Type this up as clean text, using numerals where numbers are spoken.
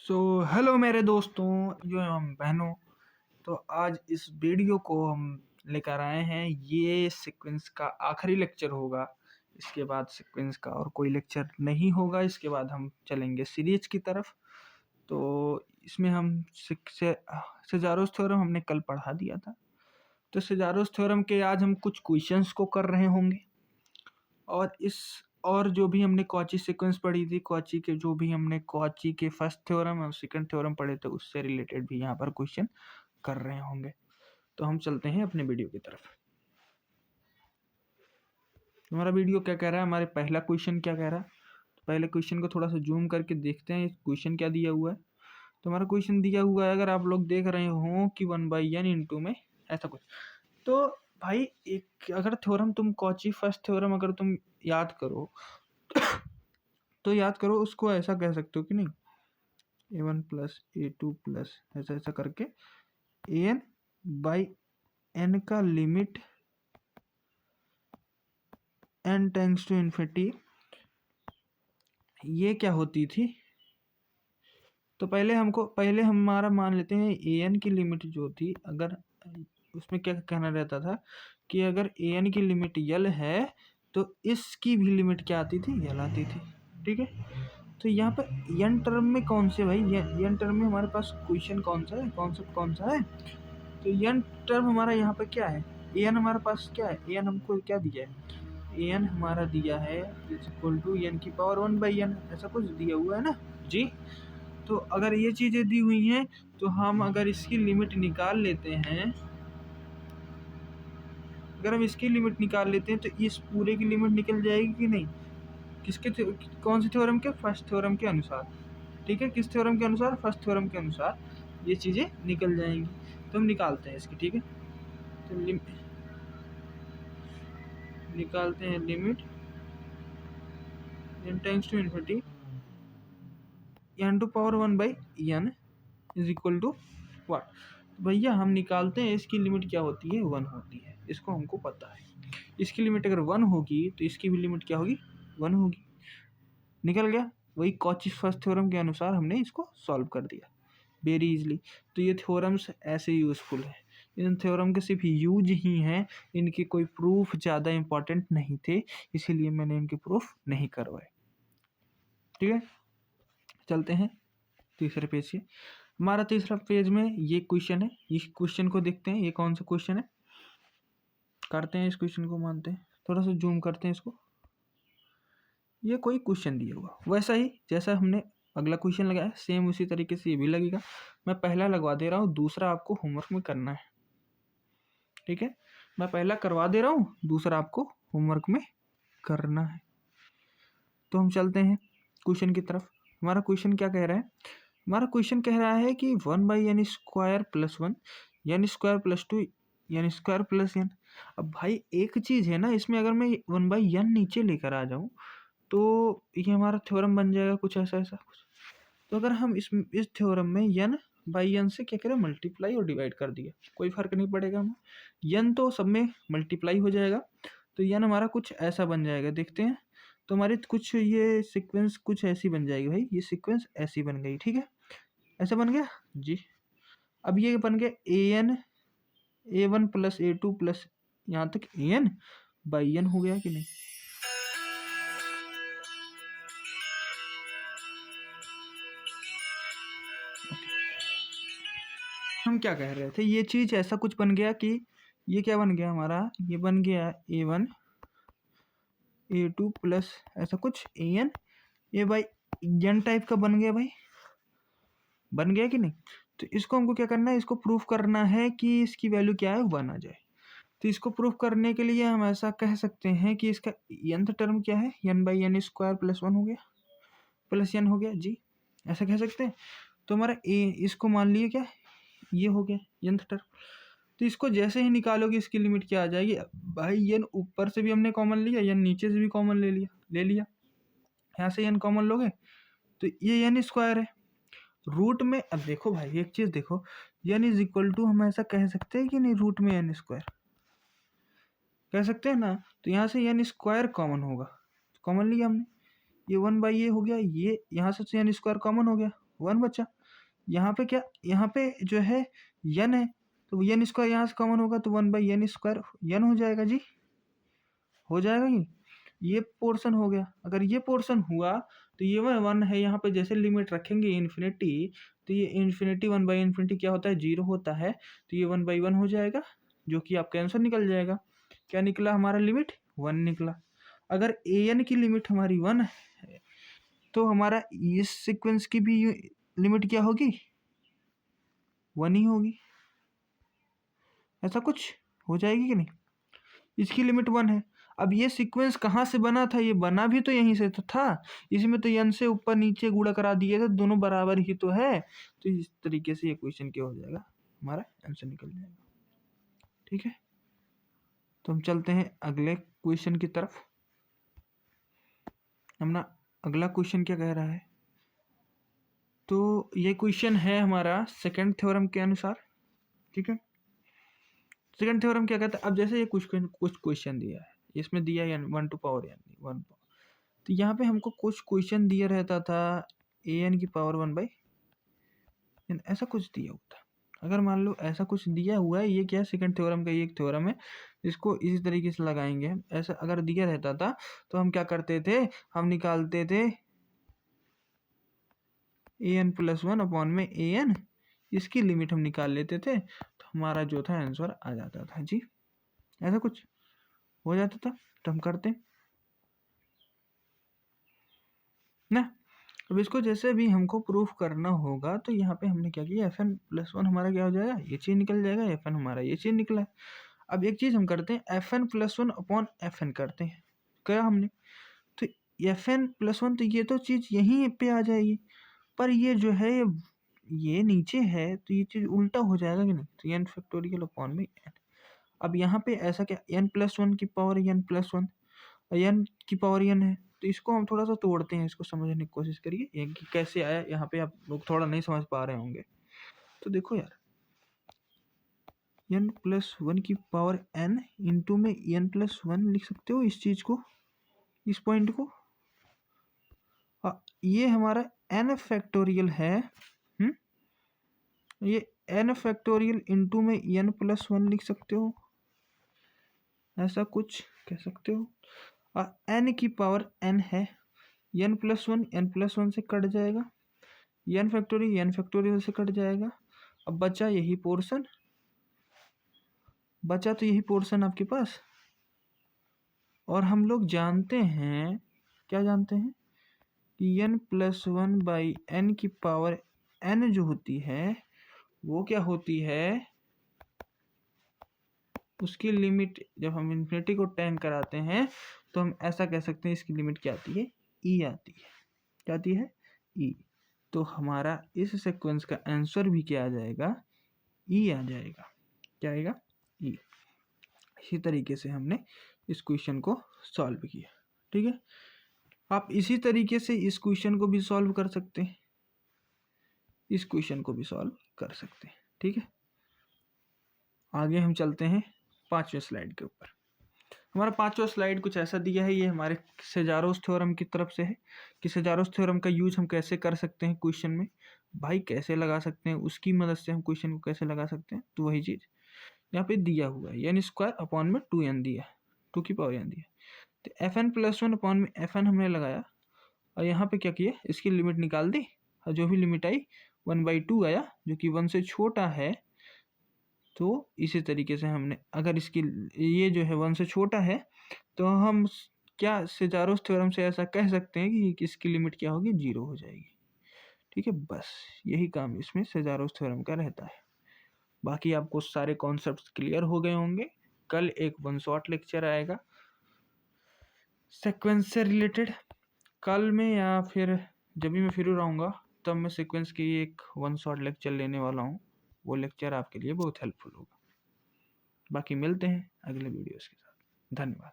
So hello मेरे दोस्तों जो हम बहनों। तो आज इस वीडियो को हम लेकर आए हैं। ये सीक्वेंस का आखिरी लेक्चर होगा। इसके बाद सीक्वेंस का और कोई लेक्चर नहीं होगा। इसके बाद हम चलेंगे सीरीज की तरफ। तो इसमें हम सेजारोस थ्योरम हमने कल पढ़ा दिया था। तो सेजारोस थ्योरम के आज हम कुछ क्वेश्चंस को कर रहे होंगे। और जो भी हमने कॉची सीक्वेंस पढ़ी थी, कॉची के फर्स्ट थ्योरम और सेकंड थ्योरम पढ़े थे, उससे रिलेटेड भी यहाँ पर क्वेश्चन कर रहे होंगे। तो हम चलते हैं अपने वीडियो की तरफ। हमारा वीडियो क्या कह रहा है, हमारे पहला क्वेश्चन क्या कह रहा है। तो पहले क्वेश्चन को थोड़ा सा जूम करके देखते हैं क्वेश्चन क्या दिया हुआ है। तो हमारा क्वेश्चन दिया हुआ है, अगर आप लोग देख रहे हो कि 1/n इंटू में ऐसा कुछ। तो भाई एक अगर थ्योरम तुम कॉची फर्स्ट थ्योरम अगर तुम याद करो तो याद करो उसको ऐसा कह सकते हो कि नहीं, a1 प्लस a2 प्लस ऐसा ऐसा करके an बाई n का limit n tends to infinity, ये क्या होती थी। तो पहले हमारा मान लेते हैं an की लिमिट जो थी, अगर उसमें क्या कहना रहता था कि अगर an की लिमिट यल है तो इसकी भी लिमिट क्या आती थी, यल आती थी। ठीक है। तो यहाँ पर यन टर्म में कौन से भाई, यन टर्म में हमारे पास क्वेश्चन कौन सा है, कॉन्सेप्ट कौन सा है। तो यन टर्म हमारा यहाँ पर क्या है, एन हमारे पास क्या है, एन हमको क्या दिया है, एन हमारा दिया है इक्वल टू एन की पावर 1/n, ऐसा कुछ दिया हुआ है ना जी। तो अगर ये चीज़ें दी हुई हैं तो हम अगर इसकी लिमिट निकाल लेते हैं, तो इस पूरे की लिमिट निकल जाएगी कि नहीं, कौन से थ्योरम के, फर्स्ट थ्योरम के अनुसार। ठीक है, किस थ्योरम के अनुसार, फर्स्ट थ्योरम के अनुसार ये चीज़ें निकल जाएंगी। तो हम निकालते हैं इसकी। ठीक है, तो निकालते हैं limit n tends to infinity n to power 1/n is equal to what. भैया हम निकालते हैं इसकी लिमिट क्या होती है, 1 होती है। इसको हमको पता है, इसकी लिमिट अगर 1 होगी तो इसकी भी लिमिट क्या होगी, 1 होगी। निकल गया, वही कॉची फर्स्ट थ्योरम के अनुसार हमने इसको सॉल्व कर दिया वेरी इजली। तो ये थ्योरम्स ऐसे यूजफुल है, इन थ्योरम के सिर्फ यूज ही हैं, इनके कोई प्रूफ ज़्यादा इंपॉर्टेंट नहीं थे, इसीलिए मैंने इनके प्रूफ नहीं करवाए। ठीक है, चलते हैं तीसरे पेज से। हमारा तीसरा पेज में ये क्वेश्चन है, इस क्वेश्चन को देखते हैं, ये कौन सा क्वेश्चन है, करते हैं इस क्वेश्चन को, मानते हैं, थोड़ा सा जूम करते हैं इसको। ये कोई क्वेश्चन दिया हुआ वैसा ही जैसा हमने अगला क्वेश्चन लगाया, सेम उसी तरीके से ये भी लगेगा। मैं पहला लगवा दे रहा हूँ, दूसरा आपको होमवर्क में करना है। ठीक है, मैं पहला करवा दे रहा हूँ, दूसरा आपको होमवर्क में करना है। तो हम चलते हैं क्वेश्चन की तरफ। हमारा क्वेश्चन क्या कह रहा है, हमारा क्वेश्चन कह रहा है कि 1/n square plus 1 n square plus 2 n square plus n। अब भाई एक चीज़ है ना, इसमें अगर मैं 1/n नीचे लेकर आ जाऊँ तो ये हमारा थ्योरम बन जाएगा कुछ ऐसा ऐसा कुछ। तो अगर हम इस थ्योरम में n/n से क्या करें, मल्टीप्लाई और डिवाइड कर दिया, कोई फर्क नहीं पड़ेगा हमें, n तो सब में मल्टीप्लाई हो जाएगा। तो n हमारा कुछ ऐसा बन जाएगा, देखते हैं। तो हमारी कुछ ये सीक्वेंस कुछ ऐसी बन जाएगी भाई, ये सीक्वेंस ऐसी बन गई। ठीक है, ऐसा बन गया जी। अब ये बन गया a1 प्लस a2 प्लस यहाँ तक an/n हो गया कि नहीं। हम क्या कह रहे थे, ये चीज़ ऐसा कुछ बन गया कि ये क्या बन गया हमारा, ये बन गया a1 a2 प्लस ऐसा कुछ an a/n टाइप का बन गया भाई, बन गया कि नहीं। तो इसको हमको क्या करना है, इसको प्रूफ करना है कि इसकी वैल्यू क्या है, 1 आ जाए। तो इसको प्रूफ करने के लिए हम ऐसा कह सकते हैं कि इसका nth टर्म क्या है, n/n स्क्वायर प्लस 1 हो गया, प्लस n हो गया जी, ऐसा कह सकते हैं। तो हमारा इसको मान लिए क्या, ये हो गया nth टर्म। तो इसको जैसे ही निकालोगे इसकी लिमिट क्या आ जाएगी भाई, n ऊपर से भी हमने कॉमन लिया, n नीचे से भी कॉमन ले लिया, यहाँ से n कॉमन लोगे तो ये n स्क्वायर है रूट में। अब देखो भाई एक चीज़ देखो, n इज इक्वल टू, हम ऐसा कह सकते हैं कि नहीं, रूट में n स्क्वायर कह सकते हैं ना। तो यहाँ से n स्क्वायर कॉमन होगा, कॉमन लिया हमने, ये 1/a हो गया, ये यहाँ से n स्क्वायर कॉमन हो गया, वन बचा। यहाँ पे क्या, यहाँ पे जो है n है, तो n स्क्वायर यहाँ से कॉमन होगा तो 1/n स्क्वायर n हो जाएगा जी, हो जाएगा ये पोर्शन हो गया। अगर ये पोर्शन हुआ तो ये 1 है, यहाँ पे जैसे लिमिट रखेंगे इन्फिनिटी, तो ये इन्फिनिटी 1/∞ क्या होता है, 0 होता है, तो ये 1/1 हो जाएगा, जो कि आपका आंसर निकल जाएगा। क्या निकला हमारा, लिमिट 1 निकला। अगर an की लिमिट हमारी 1 है तो हमारा इस सीक्वेंस की भी लिमिट क्या होगी, 1 ही होगी। ऐसा कुछ हो जाएगी कि नहीं, इसकी लिमिट 1 है। अब ये सीक्वेंस कहाँ से बना था, ये बना भी तो यहीं से तो था, इसमें तो n से ऊपर नीचे गुणा करा दिए थे, दोनों बराबर ही तो है, तो इस तरीके से ये क्वेश्चन क्या हो जाएगा, हमारा आंसर निकल जाएगा। ठीक है, तो हम चलते हैं अगले क्वेश्चन की तरफ। अपना अगला क्वेश्चन क्या कह रहा है, तो ये क्वेश्चन है हमारा सेकंड थ्योरम के अनुसार। ठीक है, सेकंड थ्योरम क्या कहता है, अब जैसे ये कुछ क्वेश्चन दिया है, इसमें दिया है 1 टू पावर n 1, तो यहाँ पे हमको कुछ क्वेश्चन दिया रहता था an की पावर 1/n, ऐसा कुछ दिया होता। अगर मान लो ऐसा कुछ दिया हुआ है, ये क्या है, सेकंड थ्योरम का ये एक थ्योरम है, इसको इसी तरीके से लगाएंगे हम। ऐसा अगर दिया रहता था तो हम क्या करते थे, हम निकालते थे an+1/an, इसकी लिमिट हम निकाल लेते थे, तो हमारा जो था आंसर आ जाता था जी। ऐसा कुछ हो जाता था, तो हम करते हैं ना। अब इसको जैसे भी हमको प्रूफ करना होगा, तो यहाँ पे हमने क्या किया, fn+1 हमारा क्या हो जाएगा, ये चीज निकल जाएगा, fn हमारा ये चीज निकला है। अब एक चीज हम करते हैं, fn+1/fn करते हैं, क्या हमने, तो fn+1, तो ये तो चीज यहीं पे आ जाएगी, पर ये जो है ये नीचे है, तो ये चीज उल्टा हो जाएगा कि नहीं, तो n/n। अब यहाँ पे ऐसा क्या, n+1 की पावर n+1, n की पावर n है, तो इसको हम थोड़ा सा तोड़ते हैं, इसको समझने की कोशिश करिए ये कि कैसे आया। यहाँ पे आप लोग थोड़ा नहीं समझ पा रहे होंगे, तो देखो यार, n+1 की पावर n इंटू में n+1 लिख सकते हो इस चीज को, इस पॉइंट को। ये हमारा n फैक्टोरियल है, ये n फैक्टोरियल इंटू में n+1 लिख सकते हो, ऐसा कुछ कह सकते हो। n की पावर n है, n+1 से कट जाएगा, n फैक्टोरियल से कट जाएगा। अब बचा यही पोर्शन, बचा तो यही पोर्शन आपके पास। और हम लोग जानते हैं, क्या जानते हैं, कि n+1/n की पावर n जो होती है वो क्या होती है, उसकी लिमिट जब हम इन्फिनिटी को टेन कराते हैं तो हम ऐसा कह सकते हैं, इसकी लिमिट क्या आती है, e आती है। क्या आती है, e। तो हमारा इस सीक्वेंस का आंसर भी क्या आ जाएगा, e आ जाएगा। क्या आएगा, e। इसी तरीके से हमने इस क्वेश्चन को सॉल्व किया। ठीक है, आप इसी तरीके से इस क्वेश्चन को भी सॉल्व कर सकते हैं, इस क्वेश्चन को भी सॉल्व कर सकते हैं। ठीक है, आगे हम चलते हैं 5वें स्लाइड के ऊपर। हमारा 5वां स्लाइड कुछ ऐसा दिया है, ये हमारे सेजारोस थ्योरम की तरफ से है, कि सेजारोस थ्योरम का यूज हम कैसे कर सकते हैं क्वेश्चन में, भाई कैसे लगा सकते हैं, उसकी मदद से हम क्वेश्चन को कैसे लगा सकते हैं। तो वही चीज़ यहाँ पे दिया हुआ है, n² 2n दिया है, 2 की पावर n दिया, तो fn+1/fn हमने लगाया, और यहाँ पे क्या किया, इसकी लिमिट निकाल दी, और जो भी लिमिट आई 1/2 आया, जो कि 1 से छोटा है। तो इसी तरीके से हमने, अगर इसकी ये जो है 1 से छोटा है, तो हम क्या सेजारोस थ्योरम से ऐसा कह सकते हैं कि इसकी लिमिट क्या होगी, 0 हो जाएगी। ठीक है, बस यही काम इसमें सेजारोस थ्योरम का रहता है। बाकी आपको सारे कॉन्सेप्ट्स क्लियर हो गए होंगे। कल एक 1 शॉट लेक्चर आएगा सीक्वेंस से रिलेटेड, कल में या फिर जब भी मैं फ्री रहूँगा तब मैं सीक्वेंस की एक 1 शॉट लेक्चर लेने वाला हूँ, वो लेक्चर आपके लिए बहुत हेल्पफुल होगा। बाकी मिलते हैं अगले वीडियोस के साथ, धन्यवाद।